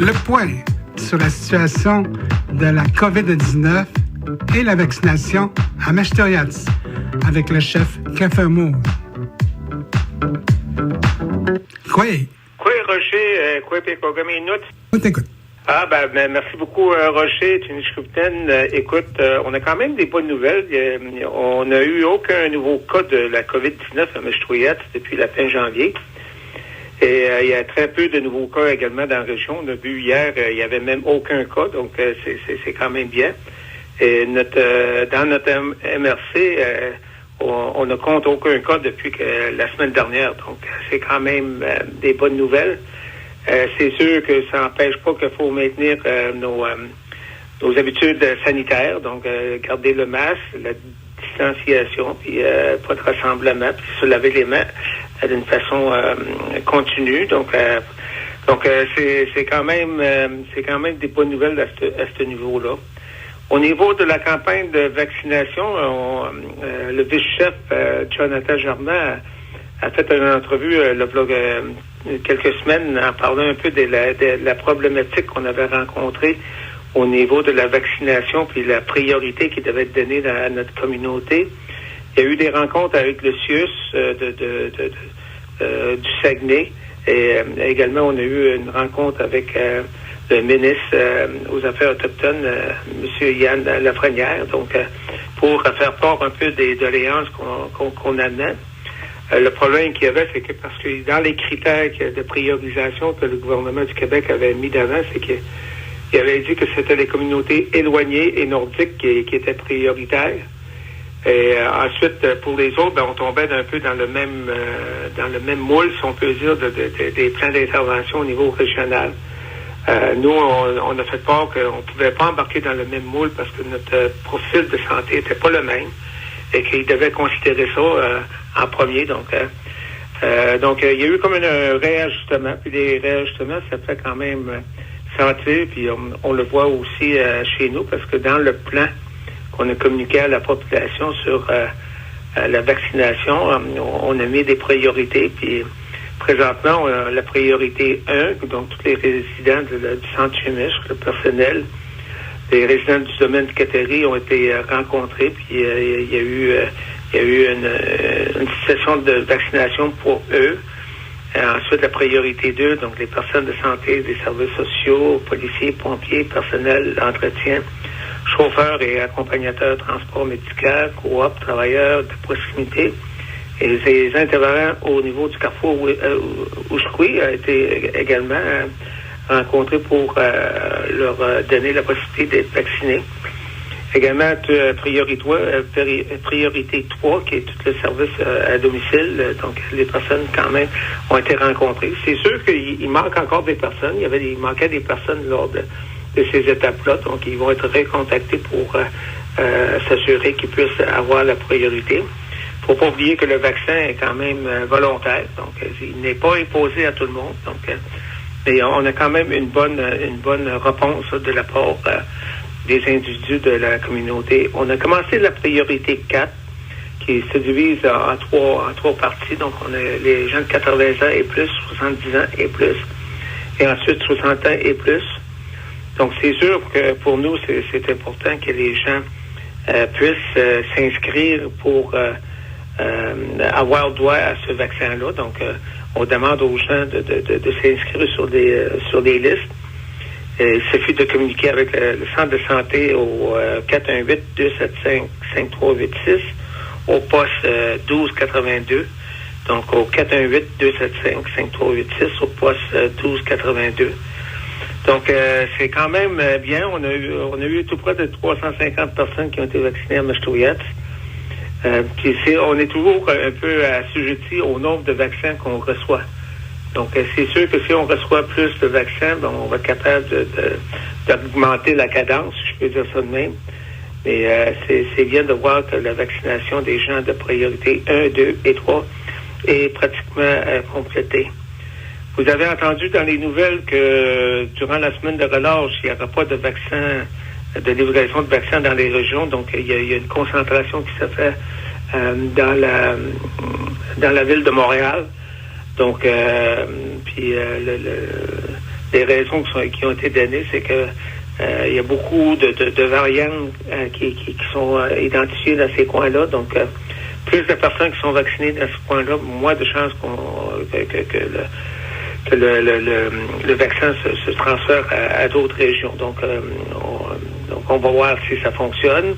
Le point sur la situation de la COVID-19 et la vaccination à Meshtoriats avec le chef Kafamo. Quoi? Quoi, Rocher? Quoi, Pécoga Minute? On t'écoute. Merci beaucoup, Rocher, Tunichkupten. Écoute, on a quand même des bonnes nouvelles. On n'a eu aucun nouveau cas de la COVID-19 à Meshtoriats depuis la fin janvier. Et il y a très peu de nouveaux cas également dans la région. On a vu hier, il n'y avait même aucun cas, donc c'est quand même bien. Et dans notre MRC, on ne compte aucun cas depuis la semaine dernière. Donc, c'est quand même des bonnes nouvelles. C'est sûr que ça n'empêche pas qu'il faut maintenir nos habitudes sanitaires. Donc, garder le masque, la distanciation, puis pas de rassemblement, puis se laver les mains d'une façon continue. Donc, c'est quand même des bonnes nouvelles à ce niveau-là. Au niveau de la campagne de vaccination, le vice-chef Jonathan Germain a fait une entrevue quelques semaines en parlant un peu de la problématique qu'on avait rencontrée au niveau de la vaccination puis la priorité qui devait être donnée à notre communauté. Il y a eu des rencontres avec le CIUS du Saguenay et également on a eu une rencontre avec le ministre aux Affaires autochtones, M. Yann Lafrenière, donc pour faire part un peu des doléances qu'on amène. Le problème qu'il y avait, c'est que parce que dans les critères de priorisation que le gouvernement du Québec avait mis d'avant, c'est qu'il avait dit que c'était les communautés éloignées et nordiques qui étaient prioritaires. Et ensuite, pour les autres, on tombait un peu dans le même moule, si on peut dire, des plans d'intervention au niveau régional. Nous, on a fait part qu'on ne pouvait pas embarquer dans le même moule parce que notre profil de santé n'était pas le même et qu'ils devaient considérer ça en premier. Donc, il y a eu comme un réajustement. Puis les réajustements, ça fait quand même sentir. Puis on le voit aussi chez nous parce que dans le plan qu'on a communiqué à la population sur la vaccination, on a mis des priorités. Puis présentement, on a la priorité 1, donc tous les résidents du centre chimique, le personnel, les résidents du domaine de Cattery ont été rencontrés, puis il y a eu une session de vaccination pour eux. Ensuite, la priorité 2, donc les personnes de santé, des services sociaux, policiers, pompiers, personnel d'entretien, chauffeurs et accompagnateurs de transport médical, coop, travailleurs de proximité. Et les intervenants au niveau du carrefour Ouskoui a été également rencontrés pour leur donner la possibilité d'être vaccinés. Également, priorité 3, qui est tout le service à domicile. Donc, les personnes, quand même, ont été rencontrées. C'est sûr qu'il manque encore des personnes. Il manquait des personnes lors de ces étapes-là. Donc, ils vont être recontactés pour s'assurer qu'ils puissent avoir la priorité. Il ne faut pas oublier que le vaccin est quand même volontaire. Donc, il n'est pas imposé à tout le monde. Donc, mais on a quand même une bonne réponse de la part des individus de la communauté. On a commencé la priorité 4, qui se divise en trois parties. Donc, on a les gens de 80 ans et plus, 70 ans et plus, et ensuite 60 ans et plus. Donc, c'est sûr que pour nous, c'est important que les gens puissent s'inscrire pour avoir droit à ce vaccin-là. Donc, on demande aux gens de s'inscrire sur des listes. Il suffit de communiquer avec le centre de santé au 418-275-5386, au poste 1282. Donc, au 418-275-5386, au poste 1282. Donc, c'est quand même bien. On a eu tout près de 350 personnes qui ont été vaccinées à Meshtoriats. Puis on est toujours un peu assujetti au nombre de vaccins qu'on reçoit. Donc, c'est sûr que si on reçoit plus de vaccins, on va être capable d'augmenter la cadence, si je peux dire ça de même. Mais c'est bien de voir que la vaccination des gens de priorité 1, 2 et 3 est pratiquement complétée. Vous avez entendu dans les nouvelles que durant la semaine de relâche, il n'y aura pas de vaccin, de livraison de vaccins dans les régions. Donc, il y a une concentration qui se fait dans la ville de Montréal. Donc, puis des raisons qui ont été données, c'est que il y a beaucoup de variants qui sont identifiées dans ces coins-là. Donc, plus de personnes qui sont vaccinées dans ce coin-là, moins de chances que le vaccin se transfère à d'autres régions. Donc, on va voir si ça fonctionne.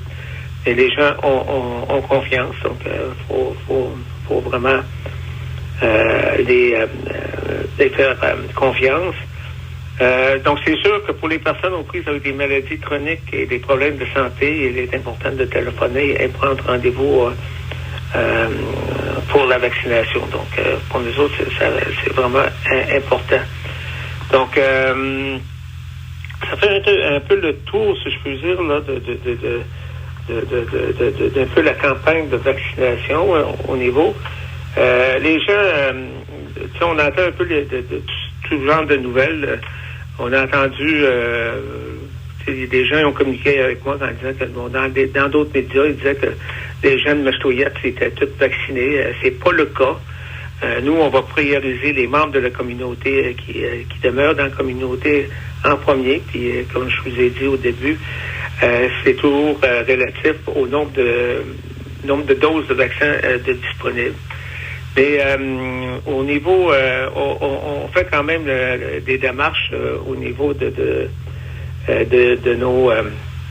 Et les gens ont confiance. Donc, faut vraiment les faire confiance. Donc, c'est sûr que pour les personnes aux prises avec des maladies chroniques et des problèmes de santé, il est important de téléphoner et prendre rendez-vous pour la vaccination. Donc, pour nous autres, c'est vraiment important. Donc, ça fait un peu le tour, si je peux dire, là, d'un peu la campagne de vaccination au niveau. Les gens, on entend un peu tout genre de nouvelles. On a entendu des gens ont communiqué avec moi en disant que dans d'autres médias, ils disaient que les gens de Meshtoyette étaient tous vaccinés. C'est pas le cas. Nous, on va prioriser les membres de la communauté qui demeurent dans la communauté en premier. Puis, comme je vous ai dit au début, c'est toujours relatif au nombre de doses de vaccins disponibles. Mais au niveau, on fait quand même des démarches au niveau de nos,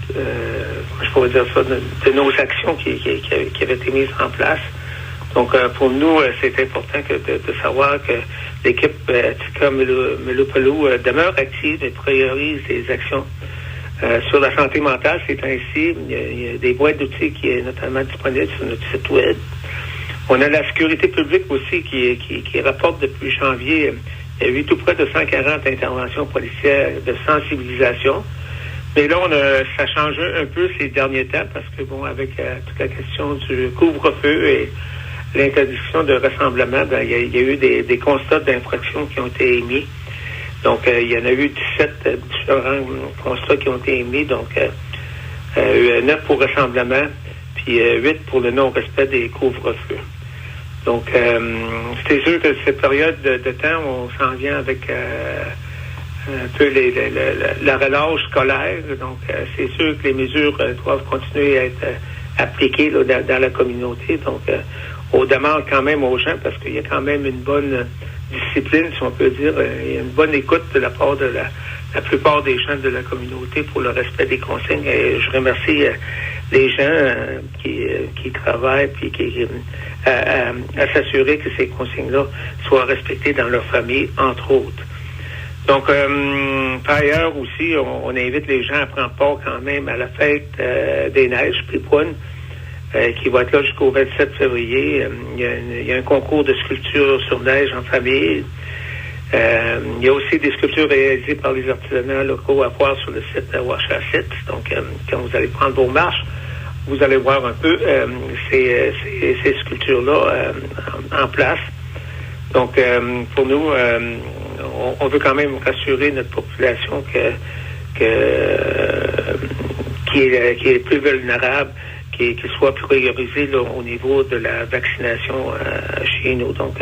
je pourrais dire ça, de nos actions qui avaient été mises en place. Donc, pour nous, c'est important de savoir que l'équipe Tika Melupalou demeure active et priorise les actions sur la santé mentale. C'est ainsi, il y a des boîtes d'outils qui est notamment disponibles sur notre site web. On a la sécurité publique aussi qui rapporte depuis janvier. Il y a eu tout près de 140 interventions policières de sensibilisation. Mais là, ça a changé un peu ces derniers temps parce que, bon, avec toute la question du couvre-feu et l'interdiction de rassemblement, il y a eu des constats d'infraction qui ont été émis. Donc, il y en a eu 17 différents constats qui ont été émis. Donc, 9 pour rassemblement, puis 8 pour le non-respect des couvre-feux. Donc, c'est sûr que cette période de temps, on s'en vient avec un peu la relâche scolaire. Donc, c'est sûr que les mesures doivent continuer à être appliquées là, dans la communauté. Donc, on demande quand même aux gens, parce qu'il y a quand même une bonne discipline, si on peut dire, il y a une bonne écoute de la part de la plupart des gens de la communauté pour le respect des consignes. Et je remercie les gens qui travaillent puis à s'assurer que ces consignes-là soient respectées dans leur famille, entre autres. Donc, par ailleurs aussi, on invite les gens à prendre part quand même à la fête des neiges, Pipoune, qui va être là jusqu'au 27 février. Il y a un concours de sculpture sur neige en famille. Il y a aussi des sculptures réalisées par les artisanats locaux à voir sur le site Ouachacit. Donc, quand vous allez prendre vos marches, vous allez voir un peu ces sculptures-là en place. Donc, pour nous, on veut quand même rassurer notre population qui est plus vulnérable, qui soit priorisée là, au niveau de la vaccination chez nous. Donc,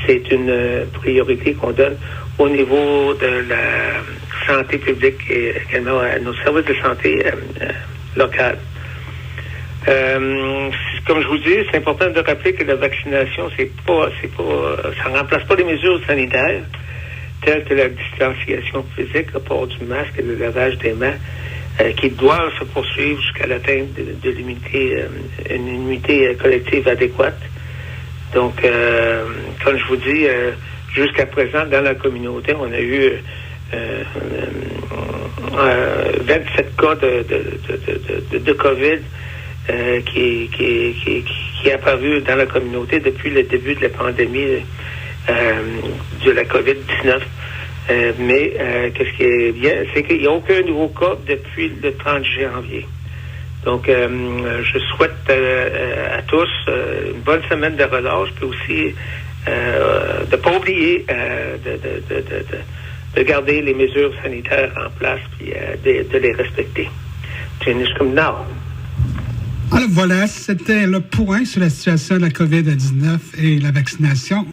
c'est une priorité qu'on donne au niveau de la santé publique et également à nos services de santé locales. Comme je vous dis, c'est important de rappeler que la vaccination, ça remplace pas les mesures sanitaires telles que la distanciation physique, le port du masque et le lavage des mains, qui doivent se poursuivre jusqu'à l'atteinte de l'immunité, une immunité collective adéquate. Donc, comme je vous dis, jusqu'à présent, dans la communauté, on a eu 27 cas de COVID qui est apparu dans la communauté depuis le début de la pandémie de la COVID-19. Mais qu'est-ce qui est bien, c'est qu'il n'y a aucun nouveau cas depuis le 30 janvier. Donc, je souhaite à tous une bonne semaine de relâche, puis aussi de ne pas oublier de garder les mesures sanitaires en place, puis de les respecter. Finish comme now. Alors voilà, c'était le point sur la situation de la COVID-19 et la vaccination.